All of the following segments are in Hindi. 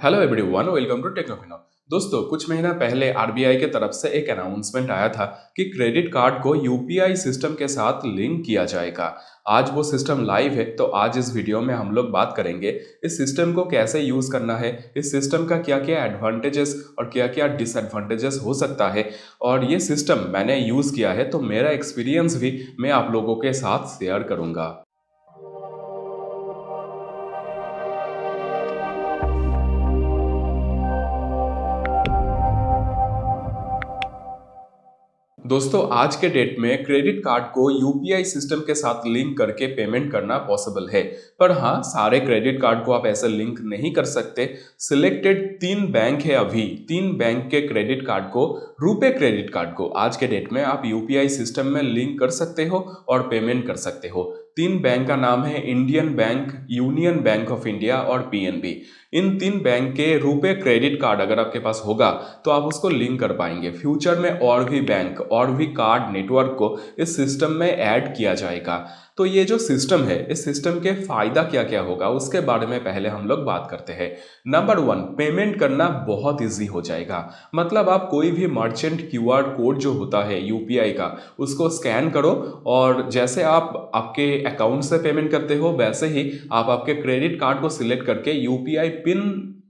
Hello everyone, welcome to Technofino. दोस्तों, कुछ महीना पहले आरबीआई के तरफ से एक अनाउंसमेंट आया था कि क्रेडिट कार्ड को यूपीआई सिस्टम के साथ लिंक किया जाएगा। आज वो सिस्टम लाइव है, तो आज इस वीडियो में हम लोग बात करेंगे इस सिस्टम को कैसे यूज़ करना है, इस सिस्टम का क्या क्या एडवांटेजेस और क्या क्या डिसएडवांटेजेस हो सकता है। और ये सिस्टम मैंने यूज़ किया है, तो मेरा एक्सपीरियंस भी मैं आप लोगों के साथ शेयर करूँगा। दोस्तों, आज के डेट में क्रेडिट कार्ड को यूपीआई सिस्टम के साथ लिंक करके पेमेंट करना पॉसिबल है। पर हाँ, सारे क्रेडिट कार्ड को आप ऐसे लिंक नहीं कर सकते। सिलेक्टेड 3 बैंक है, अभी 3 बैंक के क्रेडिट कार्ड को, रुपे क्रेडिट कार्ड को आज के डेट में आप यूपीआई सिस्टम में लिंक कर सकते हो और पेमेंट कर सकते हो। 3 बैंक का नाम है Indian bank, union bank of India और पीएनबी। इन 3 बैंक के रुपे क्रेडिट कार्ड अगर आपके पास होगा तो आप उसको लिंक कर पाएंगे। फ्यूचर में और भी बैंक और भी कार्ड नेटवर्क को इस सिस्टम में ऐड किया जाएगा। तो ये जो सिस्टम है, इस सिस्टम के फायदा क्या क्या होगा उसके बारे में पहले हम लोग बात करते हैं। नंबर 1, पेमेंट करना बहुत इजी हो जाएगा। मतलब आप कोई भी मर्चेंट क्यूआर कोड जो होता है यूपीआई का, उसको स्कैन करो और जैसे आप आपके अकाउंट से पेमेंट करते हो वैसे ही आप आपके क्रेडिट कार्ड को सिलेक्ट करके यूपीआई पिन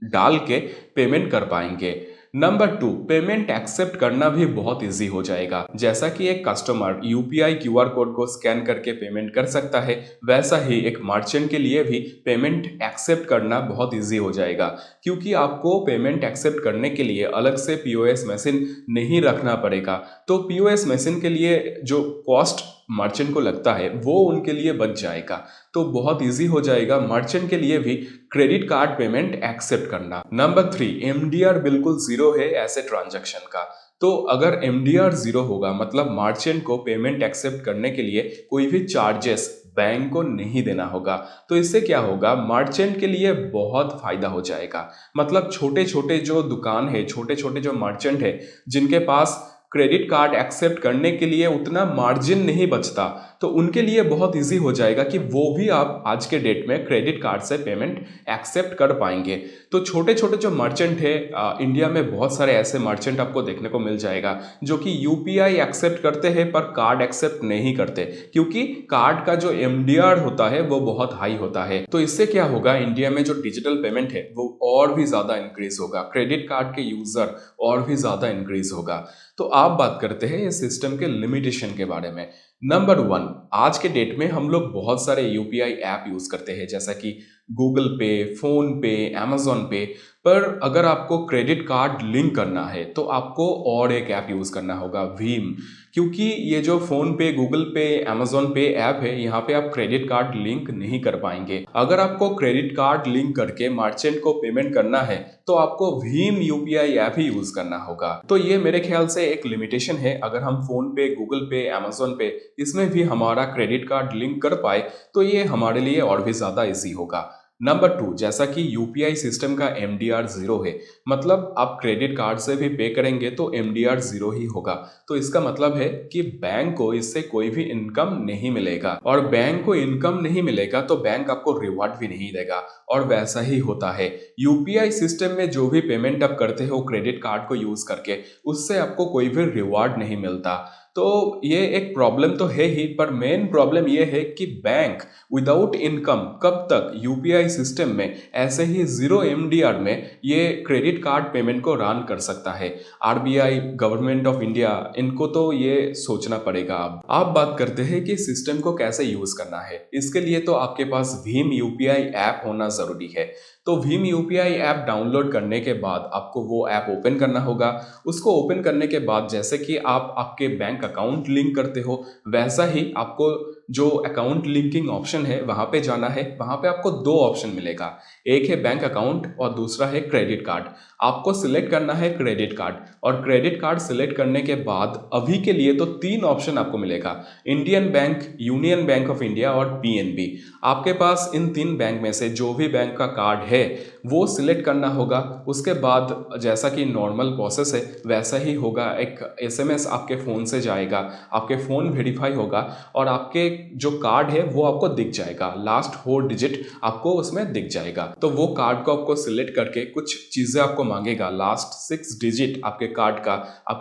डाल के पेमेंट कर पाएंगे। नंबर 2, पेमेंट एक्सेप्ट करना भी बहुत इजी हो जाएगा। जैसा कि एक कस्टमर यूपीआई क्यूआर कोड को स्कैन करके पेमेंट कर सकता है, वैसा ही एक मर्चेंट के लिए भी पेमेंट एक्सेप्ट करना बहुत इजी हो जाएगा। क्योंकि आपको पेमेंट एक्सेप्ट करने के लिए अलग से पीओएस मशीन नहीं रखना पड़ेगा। तो पीओएस मशीन के लिए जो कॉस्ट मर्चेंट को लगता है वो उनके लिए बच जाएगा। तो बहुत इजी हो जाएगा मर्चेंट के लिए भी क्रेडिट कार्ड पेमेंट एक्सेप्ट करना। नंबर 3, एमडीआर बिल्कुल जीरो है ऐसे ट्रांजैक्शन का। तो अगर एमडीआर जीरो होगा मतलब मर्चेंट को पेमेंट एक्सेप्ट करने के लिए कोई भी चार्जेस बैंक को नहीं देना होगा। तो इससे क्या होगा, मर्चेंट के लिए बहुत फायदा हो जाएगा। मतलब छोटे छोटे जो दुकान है, छोटे छोटे जो मर्चेंट है, जिनके पास क्रेडिट कार्ड एक्सेप्ट करने के लिए उतना मार्जिन नहीं बचता, तो उनके लिए बहुत इजी हो जाएगा कि वो भी आप आज के डेट में क्रेडिट कार्ड से पेमेंट एक्सेप्ट कर पाएंगे। तो छोटे छोटे जो मर्चेंट है, इंडिया में बहुत सारे ऐसे मर्चेंट आपको देखने को मिल जाएगा जो कि यूपीआई एक्सेप्ट करते हैं पर कार्ड एक्सेप्ट नहीं करते, क्योंकि कार्ड का जो एमडीआर होता है वो बहुत हाई होता है। तो इससे क्या होगा, इंडिया में जो डिजिटल पेमेंट है वो और भी ज्यादा इंक्रीज होगा, क्रेडिट कार्ड के यूजर और भी ज्यादा इंक्रीज होगा। तो आप बात करते हैं इस सिस्टम के लिमिटेशन के बारे में। नंबर 1, आज के डेट में हम लोग बहुत सारे यूपीआई ऐप यूज करते हैं, जैसा कि गूगल पे, फोन पे, अमेजोन पे। पर अगर आपको क्रेडिट कार्ड लिंक करना है तो आपको और एक ऐप यूज करना होगा, भीम। क्योंकि ये जो फोन पे, गूगल पे, अमेजोन पे ऐप है, यहाँ पे आप क्रेडिट कार्ड लिंक नहीं कर पाएंगे। अगर आपको क्रेडिट कार्ड लिंक करके मर्चेंट को पेमेंट करना है तो आपको भीम यूपीआई ऐप ही यूज करना होगा। तो ये मेरे ख्याल से एक लिमिटेशन है। अगर हम फोन पे, गूगल पे, अमेजोन पे इसमें भी हमारा क्रेडिट कार्ड लिंक कर पाए तो ये हमारे लिए और भी ज्यादा इजी होगा। नंबर 2, जैसा कि यूपीआई सिस्टम का एमडीआर जीरो है, मतलब आप क्रेडिट कार्ड से भी पे करेंगे तो एमडीआर जीरो ही होगा। तो इसका मतलब है कि बैंक को इससे कोई भी इनकम नहीं मिलेगा, और बैंक को इनकम नहीं मिलेगा तो बैंक आपको रिवॉर्ड भी नहीं देगा। और वैसा ही होता है, यूपीआई सिस्टम में जो भी पेमेंट आप करते हो क्रेडिट कार्ड को यूज करके, उससे आपको कोई भी रिवॉर्ड नहीं मिलता। तो ये एक प्रॉब्लम तो है ही, पर मेन प्रॉब्लम ये है कि बैंक विदाउट इनकम कब तक यूपीआई सिस्टम में ऐसे ही जीरो एमडीआर में ये क्रेडिट कार्ड पेमेंट को रन कर सकता है। आरबीआई, गवर्नमेंट ऑफ इंडिया, इनको तो ये सोचना पड़ेगा। अब आप बात करते हैं कि सिस्टम को कैसे यूज करना है। इसके लिए तो आपके पास भीम यूपीआई ऐप होना जरूरी है। तो भीम यूपीआई ऐप डाउनलोड करने के बाद आपको वो ऐप ओपन करना होगा। उसको ओपन करने के बाद जैसे कि आप आपके बैंक अकाउंट लिंक करते हो, वैसा ही आपको जो अकाउंट लिंकिंग ऑप्शन है वहां पे जाना है। वहां पे आपको 2 ऑप्शन मिलेगा, एक है बैंक अकाउंट और दूसरा है क्रेडिट कार्ड। आपको सिलेक्ट करना है क्रेडिट कार्ड, और क्रेडिट कार्ड सिलेक्ट करने के बाद अभी के लिए तो 3 ऑप्शन आपको मिलेगा, Indian bank, union bank of India और पीएनबी। आपके पास इन 3 बैंक में से जो भी बैंक का कार्ड है वो सिलेक्ट करना होगा। उसके बाद जैसा कि नॉर्मल प्रोसेस है वैसा ही होगा, एक एसएमएस आपके फ़ोन से जाएगा, आपके फ़ोन वेरीफाई होगा और आपके जो कार्ड है वो आपको दिख जाएगा, लास्ट 4 डिजिट आपको उसमें दिख जाएगा। तो वो कार्ड को आपको सिलेक्ट करके कुछ चीजें आपको मांगेगा, लास्ट 6 डिजिट आपके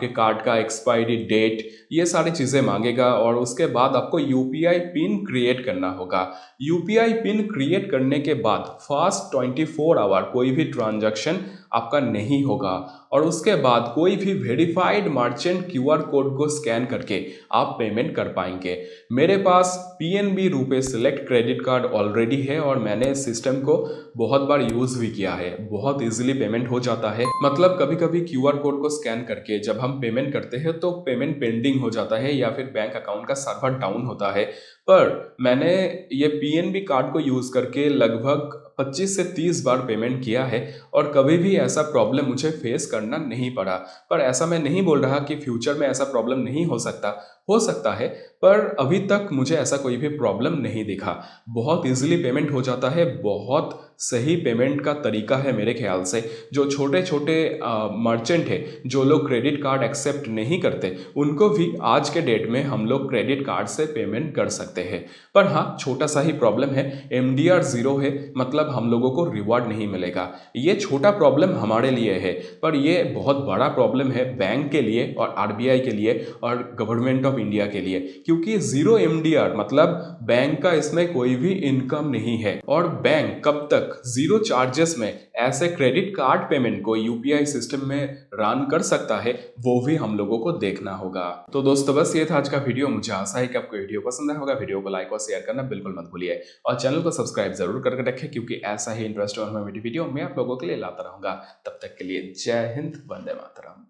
कार्ड का एक्सपायरी डेट, ये सारी चीजें मांगेगा और उसके बाद आपको यूपीआई पिन क्रिएट करना होगा। यूपीआई पिन क्रिएट करने के बाद फास्ट 24 आवर कोई भी ट्रांजैक्शन आपका नहीं होगा और उसके बाद कोई भी वेरीफाइड मर्चेंट क्यूआर कोड को स्कैन करके आप पेमेंट कर पाएंगे। मेरे पास PNB RuPay select credit card already है और मैंने इस सिस्टम को बहुत बार यूज भी किया है। बहुत इजीली पेमेंट हो जाता है। मतलब कभी कभी क्यूआर कोड को स्कैन करके जब हम पेमेंट करते हैं तो पेमेंट पेंडिंग हो जाता है या फिर बैंक अकाउंट का सर्वर डाउन होता है, पर मैंने ये पीएनबी कार्ड को यूज करके लगभग 25 से 30 बार पेमेंट किया है और कभी भी ऐसा प्रॉब्लम मुझे फेस करना नहीं पड़ा। पर ऐसा मैं नहीं बोल रहा कि फ्यूचर में ऐसा प्रॉब्लम नहीं हो सकता है, पर अभी तक मुझे ऐसा कोई भी प्रॉब्लम नहीं दिखा। बहुत इजीली पेमेंट हो जाता है, बहुत सही पेमेंट का तरीका है मेरे ख्याल से। जो छोटे छोटे मर्चेंट है, जो लोग क्रेडिट कार्ड एक्सेप्ट नहीं करते, उनको भी आज के डेट में हम लोग क्रेडिट कार्ड से पेमेंट कर सकते हैं। पर हाँ, छोटा सा ही प्रॉब्लम है, एमडीआर 0 है, मतलब हम लोगों को रिवॉर्ड नहीं मिलेगा। ये छोटा प्रॉब्लम हमारे लिए है, पर ये बहुत बड़ा प्रॉब्लम है बैंक के लिए और आरबीआई के लिए और गवर्नमेंट ऑफ इंडिया के लिए, क्योंकि 0 एमडीआर मतलब बैंक का इसमें कोई भी इनकम नहीं है और बैंक कब तक 0 चार्जेस में ऐसे क्रेडिट कार्ड पेमेंट को यूपीआई सिस्टम में रन कर सकता है, वो भी हम लोगों को देखना होगा। तो दोस्तों बस ये था आज का वीडियो। मुझे आशा है कि आपको वीडियो पसंद आया होगा। वीडियो को लाइक और शेयर करना बिल्कुल मत भूलिए और चैनल को सब्सक्राइब जरूर करके रखें, क्योंकि ऐसा ही इंटरेस्टिंग और वीडियो मैं आप लोगों के लिए लाता रहूंगा। तब तक के लिए जय हिंद, वंदे मातरम।